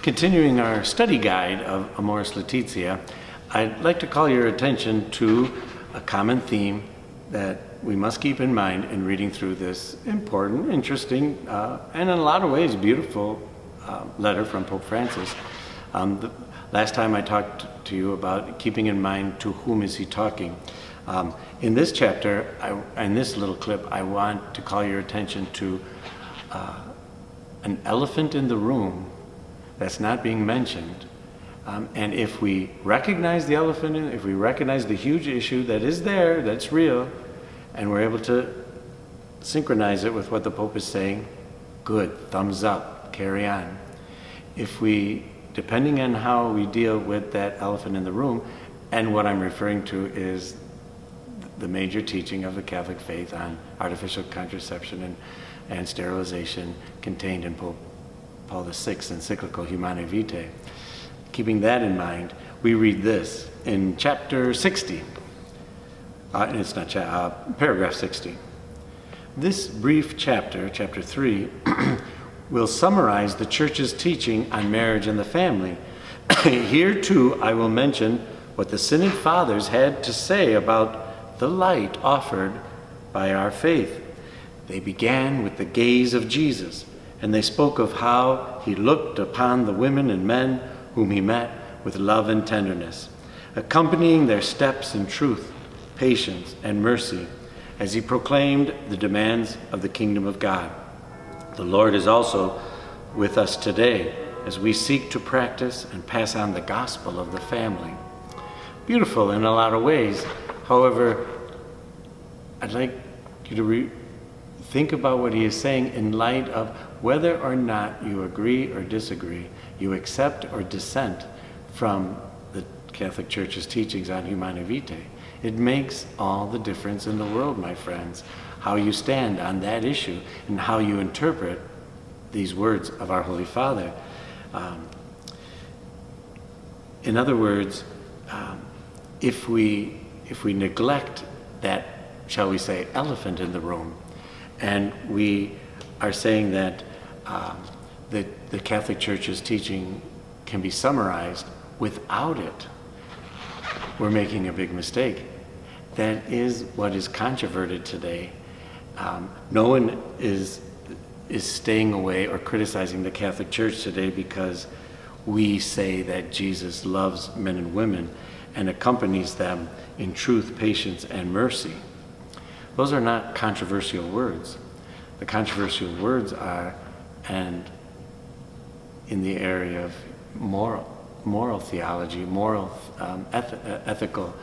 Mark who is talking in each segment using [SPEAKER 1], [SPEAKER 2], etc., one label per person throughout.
[SPEAKER 1] Continuing our study guide of Amoris Laetitia, I'd like to call your attention to a common theme that we must keep in mind in reading through this important, interesting, and in a lot of ways beautiful letter from Pope Francis. The last time I talked to you about keeping in mind to whom is he talking. In this chapter, in this little clip, I want to call your attention to an elephant in the room that's not being mentioned. And if we recognize the elephant, if we recognize the huge issue that is there, that's real, and we're able to synchronize it with what the Pope is saying, good, thumbs up, carry on. If we, depending on how we deal with that elephant in the room, and what I'm referring to is the major teaching of the Catholic faith on artificial contraception and sterilization contained in Pope Paul VI's encyclical Humanae Vitae. Keeping that in mind, we read this in chapter 60. It's not paragraph 60. This brief chapter, chapter 3, will summarize the Church's teaching on marriage and the family. Here too, I will mention what the Synod Fathers had to say about the light offered by our faith. They began with the gaze of Jesus, and they spoke of how he looked upon the women and men whom he met with love and tenderness, accompanying their steps in truth, patience, and mercy as he proclaimed the demands of the kingdom of God. The Lord is also with us today as we seek to practice and pass on the gospel of the family. Beautiful in a lot of ways. However, I'd like you to think about what he is saying in light of whether or not you agree or disagree, you accept or dissent from the Catholic Church's teachings on Humanae Vitae. It makes all the difference in the world, my friends, how you stand on that issue and how you interpret these words of our Holy Father. In other words, if we neglect that, shall we say, elephant in the room, and we are saying that the Catholic Church's teaching can be summarized without it, we're making a big mistake. That is what is controverted today. No one is staying away or criticizing the Catholic Church today because we say that Jesus loves men and women and accompanies them in truth, patience, and mercy. Those are not controversial words. The controversial words are, and in the area of moral theology, ethical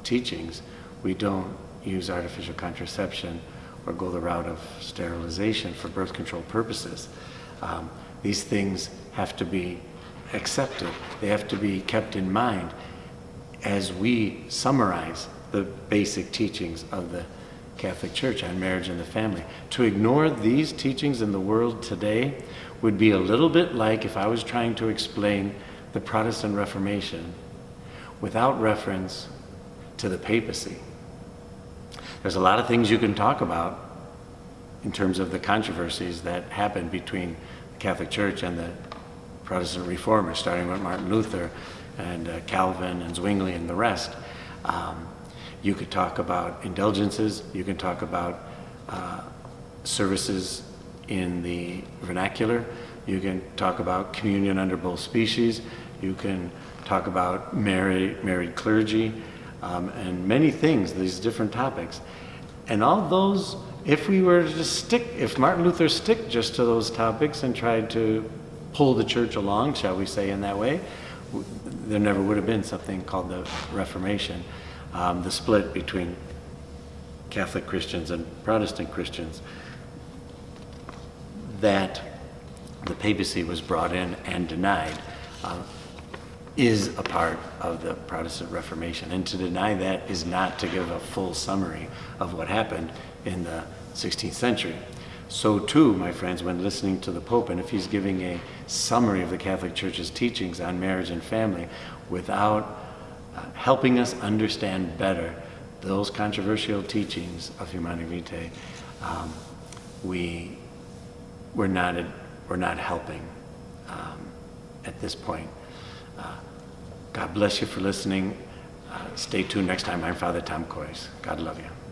[SPEAKER 1] teachings, we don't use artificial contraception or go the route of sterilization for birth control purposes. These things have to be accepted. They have to be kept in mind as we summarize the basic teachings of the Catholic Church on marriage and the family. To ignore these teachings in the world today would be a little bit like if I was trying to explain the Protestant Reformation without reference to the papacy. There's a lot of things you can talk about in terms of the controversies that happened between the Catholic Church and the Protestant Reformers, starting with Martin Luther and Calvin and Zwingli and the rest. You could talk about indulgences, you can talk about services in the vernacular, you can talk about communion under both species, you can talk about married clergy, and many things, these different topics. And all those, if Martin Luther stick just to those topics and tried to pull the church along, shall we say, in that way, there never would have been something called the Reformation. The split between Catholic Christians and Protestant Christians, that the papacy was brought in and denied, is a part of the Protestant Reformation. And to deny that is not to give a full summary of what happened in the 16th century. So too, my friends, when listening to the Pope, and if he's giving a summary of the Catholic Church's teachings on marriage and family without helping us understand better those controversial teachings of Humanae Vitae, we're not helping at this point. God bless you for listening. Stay tuned next time. I'm Father Tom Koys. God love you.